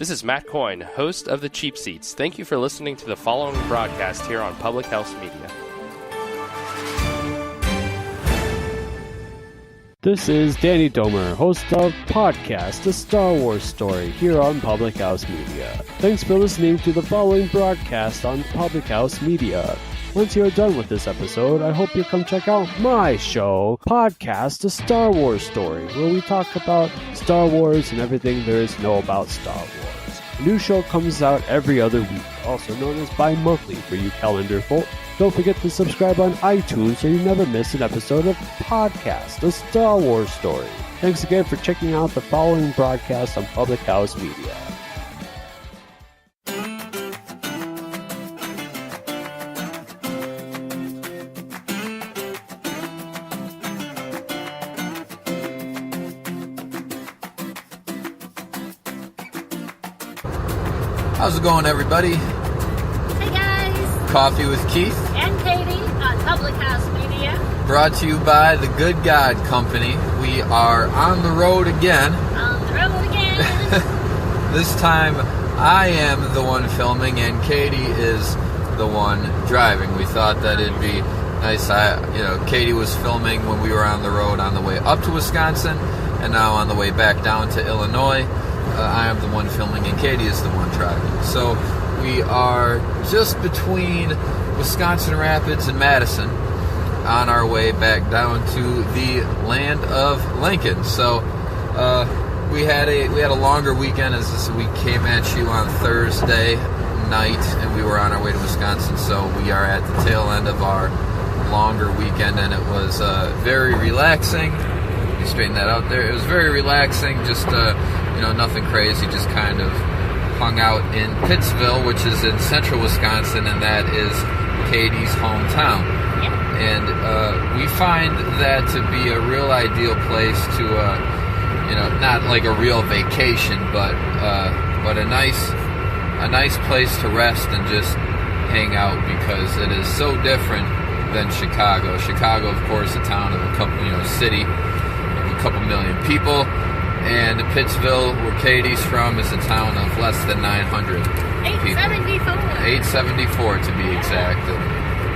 This is Matt Coyne, host of The Cheap Seats. Thank you for listening to the following broadcast here on Public House Media. This is Danny Domer, host of Podcast, A Star Wars Story, here on Public House Media. Thanks for listening to the following broadcast on Public House Media. Once you're done with this episode, I hope you come check out my show, Podcast, A Star Wars Story, where we talk about Star Wars and everything there is to know about Star Wars. A new show comes out every other week, also known as bi-monthly for you calendar folk. Don't forget to subscribe on iTunes so you never miss an episode of Podcast, A Star Wars Story. Thanks again for checking out the following broadcast on Public House Media. How's it going, everybody? Hey guys! Coffee with Keith And Katie on Public House Media. brought to you by the Good God Company. We are on the road again. On the road again. This time I am the one filming and Katie is the one driving. We thought that it'd be nice. Katie was filming when we were on the road on the way up to Wisconsin, and now on the way back down to Illinois. I am the one filming and Katie is the one driving. So we are just between Wisconsin Rapids and Madison on our way back down to the land of Lincoln. So we had a longer weekend as we came at you on Thursday night and we were on our way to Wisconsin. So we are at the tail end of our longer weekend and it was very relaxing. Let me straighten that out there. It was very relaxing, just nothing crazy, just kind of hung out in Pittsville, which is in central Wisconsin, and that is Katie's hometown. Yep. And we find that to be a real ideal place to, not like a real vacation, but a nice place to rest and just hang out because it is so different than Chicago. Chicago, of course, a town of a couple million people. And Pittsville, where Katie's from, is a town of less than 900 people. 874 to be exact. And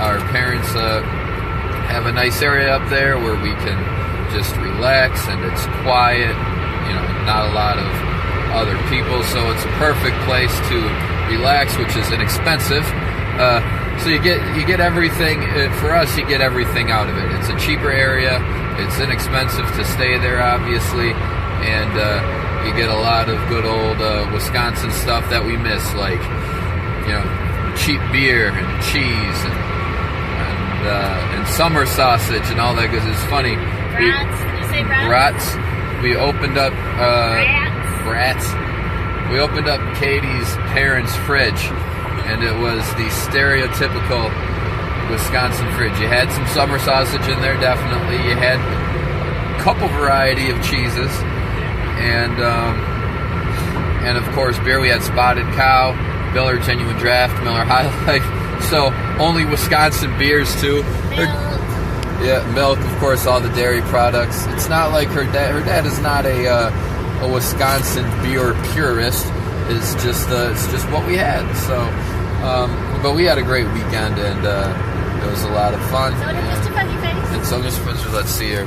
our parents have a nice area up there where we can just relax and it's quiet, not a lot of other people, so it's a perfect place to relax, which is inexpensive. So you get everything, for us, you get everything out of it. It's a cheaper area, it's inexpensive to stay there, obviously. And you get a lot of good old Wisconsin stuff that we miss, like cheap beer and cheese and summer sausage and all that. Because it's funny. Brats? Did you say brats? Brats. We opened up brats. We opened up Katie's parents' fridge, and it was the stereotypical Wisconsin fridge. You had some summer sausage in there, definitely. You had a couple variety of cheeses. And of course beer. We had Spotted Cow, Miller Genuine Draft, Miller High Life. So only Wisconsin beers too. Milk. Milk, of course, all the dairy products. It's not like her dad. Her dad is not a Wisconsin beer purist. It's just what we had. So, but we had a great weekend and it was a lot of fun. So did Mr. Fuzzy Face. And so Mr. Fuzzy, let's see here.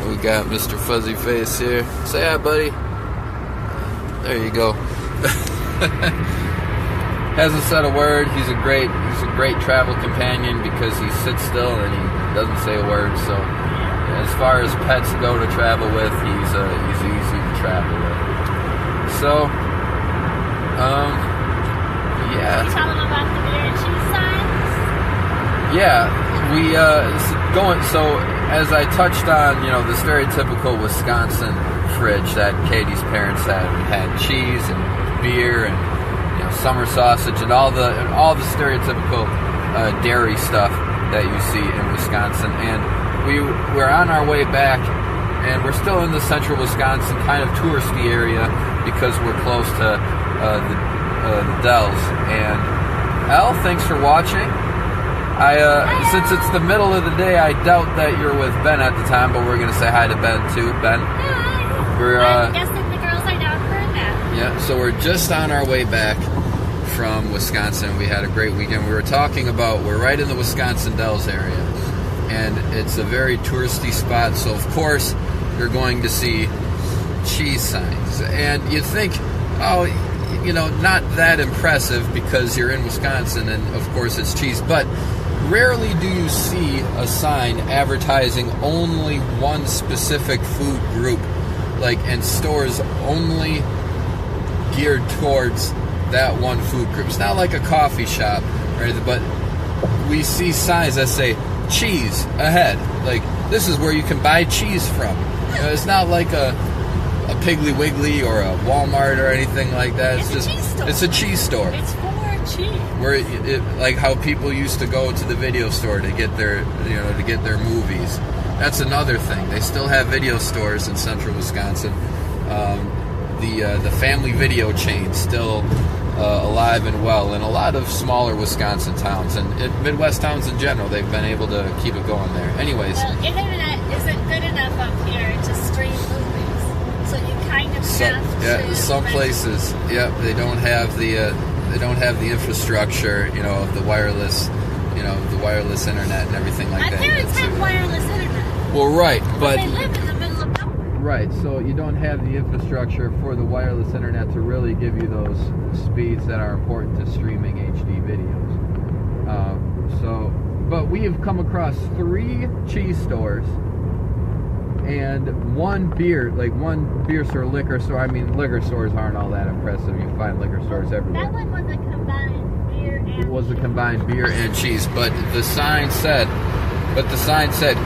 We got Mr. Fuzzy Face here. Say hi, buddy. There you go. Hasn't said a word. He's a great travel companion because he sits still and he doesn't say a word. So, as far as pets go to travel with, he's easy to travel with. So, yeah. You tell them about the beer and cheese signs? Yeah, so as I touched on, the stereotypical Wisconsin fridge that Katie's parents had. We had cheese and beer and summer sausage and all the stereotypical dairy stuff that you see in Wisconsin. And we're on our way back, and we're still in the central Wisconsin kind of touristy area because we're close to the Dells. And Elle, thanks for watching. Since it's the middle of the day, I doubt that you're with Ben at the time, but we're going to say hi to Ben too. Ben, Hi. we're I'm guessing the girls are down for a nap. Yeah, so we're just on our way back from Wisconsin. We had a great weekend. We were talking about, we're right in the Wisconsin Dells area, and it's a very touristy spot, so of course you're going to see cheese signs. And you think, oh, you know, not that impressive because you're in Wisconsin and of course it's cheese, but rarely do you see a sign advertising only one specific food group, like, and stores only geared towards that one food group. It's not like a coffee shop, right? But we see signs that say cheese ahead. Like, this is where you can buy cheese from. You know, it's not like a Piggly Wiggly or a Walmart or anything like that. It's just a cheese store. It's a cheese store. It's for cheese. Where like how people used to go to the video store to get their, you know, to get their movies. That's another thing. They still have video stores in central Wisconsin. The family video chain still alive and well in a lot of smaller Wisconsin towns and Midwest towns in general. They've been able to keep it going there. Anyways, Well, internet isn't good enough up here to stream movies, so you kind of have to. some rent- places, they don't have the infrastructure, you know, of the wireless, you know, the wireless internet and everything like My that. parents yet, have too. wireless internet. Well, right, but They live in the middle of nowhere. right, so you don't have the infrastructure for the wireless internet to really give you those speeds that are important to streaming HD videos. But we have come across 3 cheese stores and one beer store, liquor store. I mean, liquor stores aren't all that impressive. You find liquor stores everywhere. That one was a combined beer and It was a combined beer and cheese, but the sign said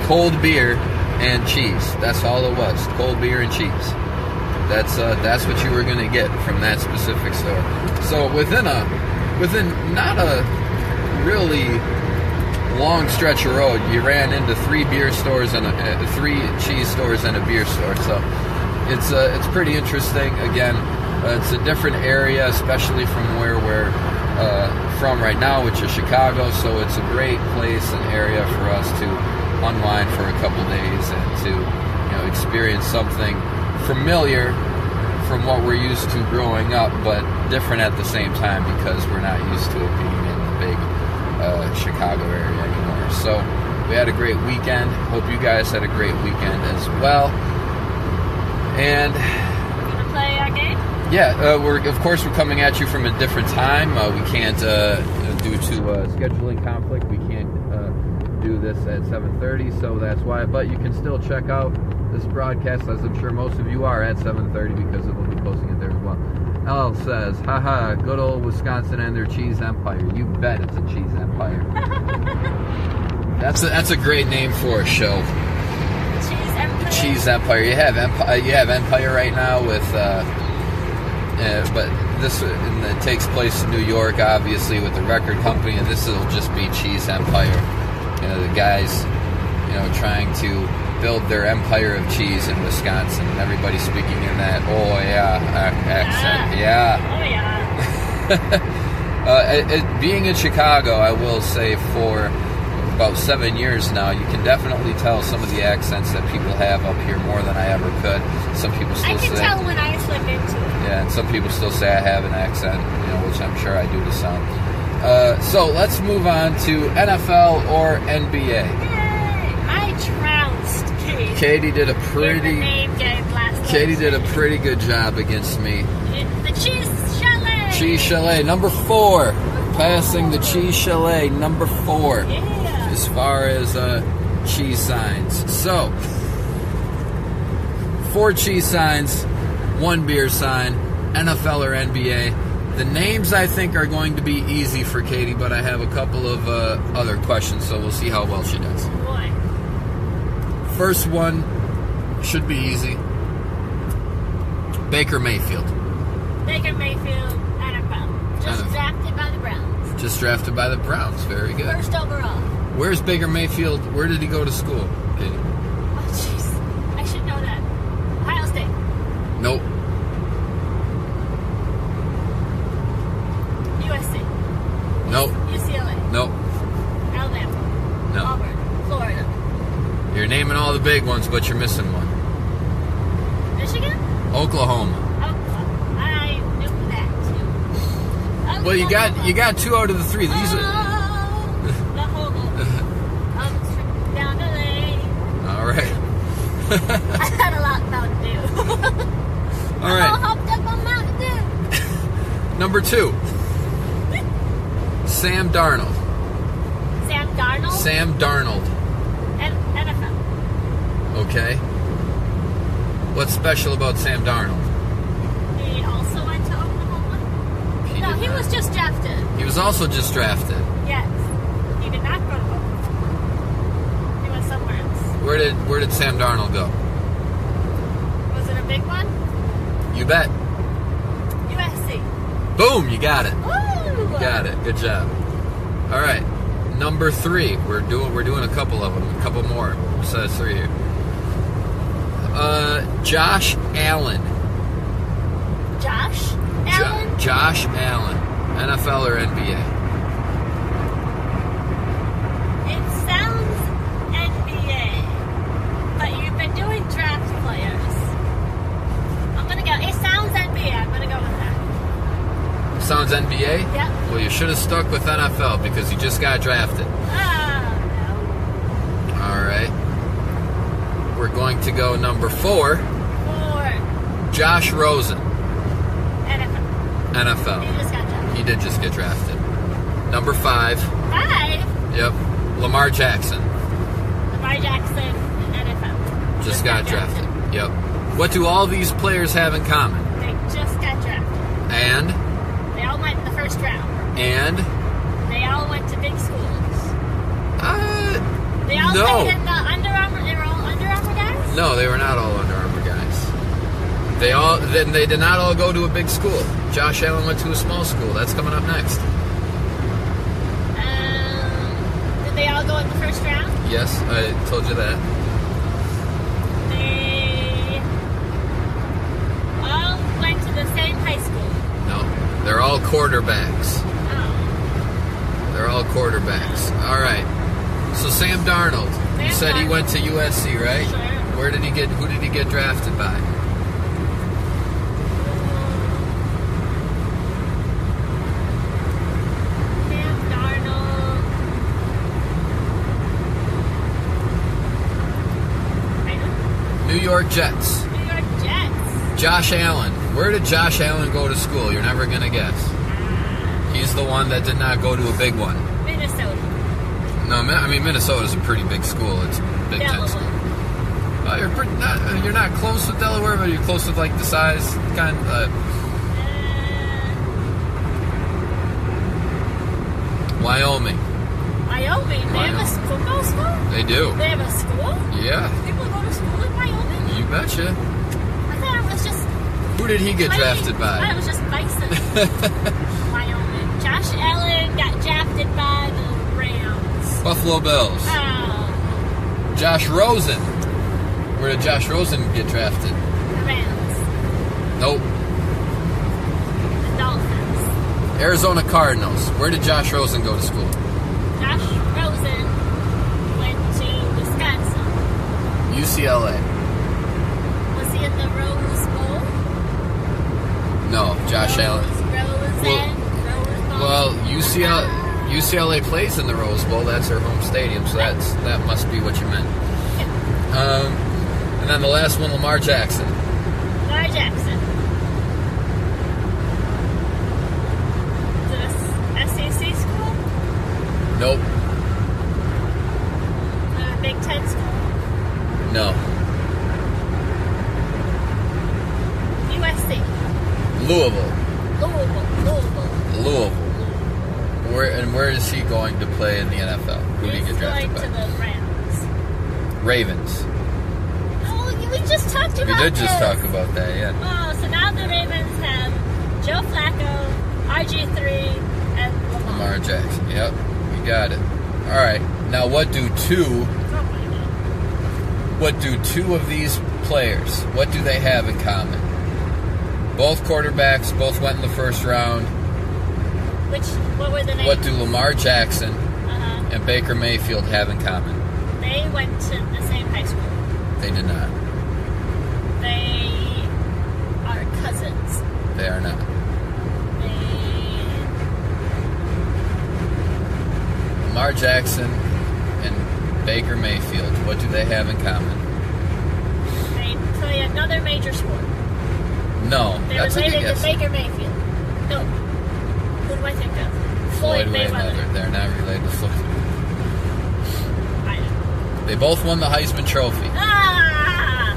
cold beer and cheese. That's all it was. Cold beer and cheese. That's what you were going to get from that specific store. So within not a really long stretch of road, you ran into 3 beer stores and 3 cheese stores and a beer store. So it's pretty interesting. Again, it's a different area, especially from where we're from right now, which is Chicago. So it's a great place and area for us to unwind for a couple days and to, you know, experience something familiar from what we're used to growing up, but different at the same time because we're not used to it being in the big Chicago area anymore. So we had a great weekend. Hope you guys had a great weekend as well. And We're gonna play our game. yeah, we're coming at you from a different time. We can't, due to scheduling conflict, we can't do this at 7:30. So that's why. But you can still check out this broadcast, as I'm sure most of you are, at 7:30 because it will be posting it there as well. L says, haha, good old Wisconsin and their cheese empire. You bet it's a cheese empire. That's a great name for a show. Cheese empire. Cheese empire. You have Empire right now with, but this and it takes place in New York, obviously, with the record company, and this will just be Cheese Empire. You know, the guys, you know, trying to build their empire of cheese in Wisconsin, and everybody speaking in that accent. Oh yeah. Being in Chicago, I will say for about 7 years now, you can definitely tell some of the accents that people have up here more than I ever could. Some people still I can say, tell when I slip into it. yeah, and some people still say I have an accent, you know, which I'm sure I do to some. So let's move on to NFL or NBA. Yay! I trounced Katie. Katie did a in the pretty name game last Katie did a Thursday. pretty good job against me. In the cheese chalet. Cheese Chalet, number 4. Passing the Cheese Chalet, number 4. Yeah. As far as cheese signs. So, 4 cheese signs, 1 beer sign, NFL or NBA. The names I think are going to be easy for Katie, but I have a couple of other questions, so we'll see how well she does. Boy. First one should be easy. Baker Mayfield. Baker Mayfield, NFL. Just NFL. drafted by the Browns. Just drafted by the Browns. Very good. First overall. Where's Baker Mayfield? Where did he go to school? Katie? Oh, jeez. I should know that. Ohio State. Nope. USC. Nope. UCLA. Nope. Alabama. No. Auburn. Florida. You're naming all the big ones, but you're missing one. Michigan? Oklahoma. Oh, I Well, you got 2 out of the 3. These are. The hobo comes down the lane. All right. I had a lot of Mountain Dew. All I'm all right. hopped up on Mountain Dew. Number 2. Sam Darnold. Sam Darnold. Sam Darnold. NFL. Okay. What's special about Sam Darnold? He also went to Oklahoma. He No, did he not. was just drafted. He was also just drafted. Yes. He did not go to Oklahoma. He went somewhere else. Where did Sam Darnold go? Was it a big one? You bet. USC. Boom, you got it. Woo! Got it. Good job. All right. Number 3. We're doing a couple of them. A couple more besides 3 here. Josh Allen. Josh Allen. Josh Allen. NFL or NBA? It sounds NBA, but you've been doing draft players. I'm gonna go. It sounds NBA. I'm gonna go with that. Sounds NBA? Yep. Well, you should have stuck with NFL because he just got drafted. Oh All right. We're going to go number 4. no. Or Josh Rosen. NFL. NFL. He just got drafted. He did just get drafted. Number 5. 5. Yep. Lamar Jackson. Lamar Jackson, NFL. Just got drafted. Yep. What do all these players have in common? They just got drafted. And They all went in the first round. They all went to big schools. They all no. played in the Under Armour. They were all Under Armour guys. No, they were not all Under Armour guys. They did not all go to a big school. Josh Allen went to a small school. That's coming up next. Did they all go in the first round? Yes, I told you that. They all went to the same high school. No, they're all quarterbacks. Oh. They're all quarterbacks. All right. So Sam Darnold, you said he went to USC, right? Sure. Who did he get drafted by? Sam Darnold. I don't know. New York Jets. New York Jets. Josh Allen. Where did Josh Allen go to school? You're never going to guess. He's the one that did not go to a big one. Minnesota. No, I mean, Minnesota's a pretty big school. It's a Big Ten school. Delaware. You're not close with Delaware, but you're close with, like, the size kind Wyoming. Wyoming. They have a football school? They do. They have a school? Yeah, People go to school in Wyoming? you betcha. I thought it was just Who did he get plain. drafted I thought it by? was just bison. Wyoming. Josh Allen got drafted by the Rams. Buffalo Bills. Oh, Josh Rosen. Where did Josh Rosen get drafted? the Rams. Nope. The Dolphins. Arizona Cardinals. Where did Josh Rosen go to school? Josh Rosen went to Wisconsin. UCLA. Was he in the Rose Bowl? No, Josh Allen. Rose Bowl. Well, UCLA plays in the Rose Bowl. That's their home stadium, so that must be what you meant. And then the last one, Lamar Jackson. Lamar Jackson. The SEC school? Nope. The Big Ten school? No. USC. Louisville. Louisville. Where is he going to play in the NFL? Who did he He's get drafted going to by? the Rams. Ravens. Oh, we just talked We about did just this. talk about that, yeah. Oh, so now the Ravens have Joe Flacco, RG3, and Lamar Jackson. Yep, you got it. All right. Now, what do two of these players? What do they have in common? Both quarterbacks. Both went in the first round. What were the names? What do Lamar Jackson Uh-huh. and Baker Mayfield have in common? They went to the same high school. They did not. They are cousins. They are not. They Lamar Jackson and Baker Mayfield, what do they have in common? They play another major sport. No, They're that's a good related guess. to Baker Mayfield. No. Who do I think of? Floyd Mayweather. They're not related to Floyd. I know. They both won the Heisman Trophy. Ah!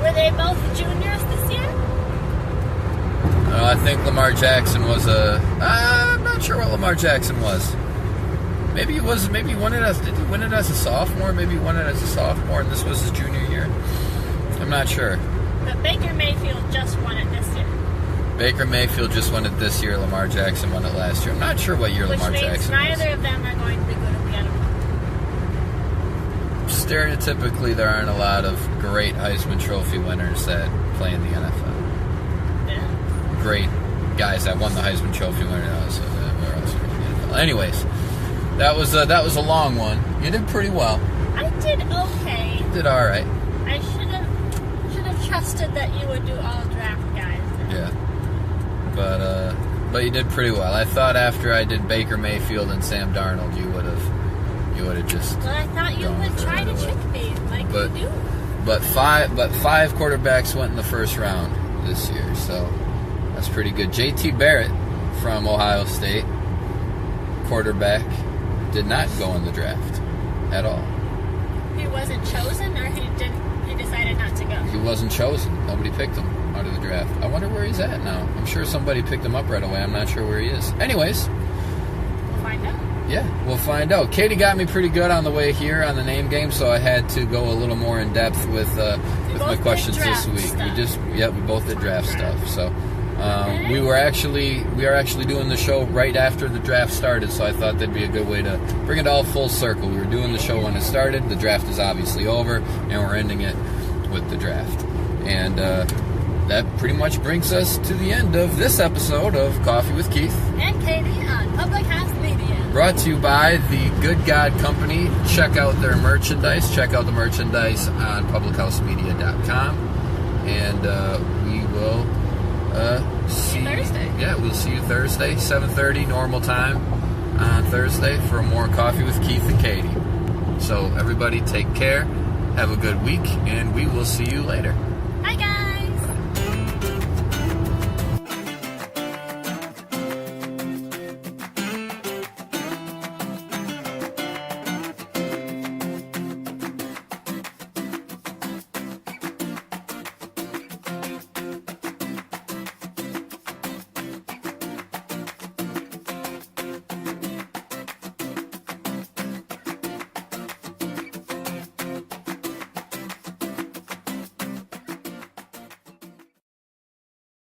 Were they both juniors this year? I think Lamar Jackson was I'm not sure what Lamar Jackson was. Maybe he was. Maybe he won it as. Did he win it as a sophomore? Maybe he won it as a sophomore, and this was his junior year. I'm not sure. But Baker Mayfield just won it this year. Baker Mayfield just won it this year. Lamar Jackson won it last year. I'm not sure what year Which Lamar means Jackson neither of them are going to be good at the other one. Stereotypically, there aren't a lot of great Heisman Trophy winners that play in the NFL. Yeah. Great guys that won the Heisman Trophy winner. So where else are we in the NFL? Anyways, that was a long one. You did pretty well. I did okay. You did all right. I should have trusted that you would do all draft guys. Yeah. But you did pretty well. I thought after I did Baker Mayfield and Sam Darnold, you would have just. Well, I thought you gone would for try it to away. trick me like But- you do. But five quarterbacks went in the first round this year, so that's pretty good. J.T. Barrett from Ohio State, quarterback, did not go in the draft at all. He wasn't chosen, or he decided not to go. He wasn't chosen. Nobody picked him out of the draft. I wonder where he's at now. I'm sure somebody picked him up right away. I'm not sure where he is. Anyways, We'll find out. yeah, we'll find out. Katie got me pretty good on the way here on the name game, so I had to go a little more in depth with my both questions did this draft week. stuff. We both did draft stuff. So we are actually doing the show right after the draft started, so I thought that'd be a good way to bring it all full circle. We were doing the show when it started. The draft is obviously over, and we're ending it with the draft. And that pretty much brings us to the end of this episode of Coffee with Keith. And Katie on Public House Media. Brought to you by the Good God Company. Check out their merchandise. Check out the merchandise on publichousemedia.com. And we will see you Thursday. Yeah, we'll see you Thursday, 7:30 normal time on Thursday for more Coffee with Keith and Katie. So everybody take care. Have a good week, and we will see you later.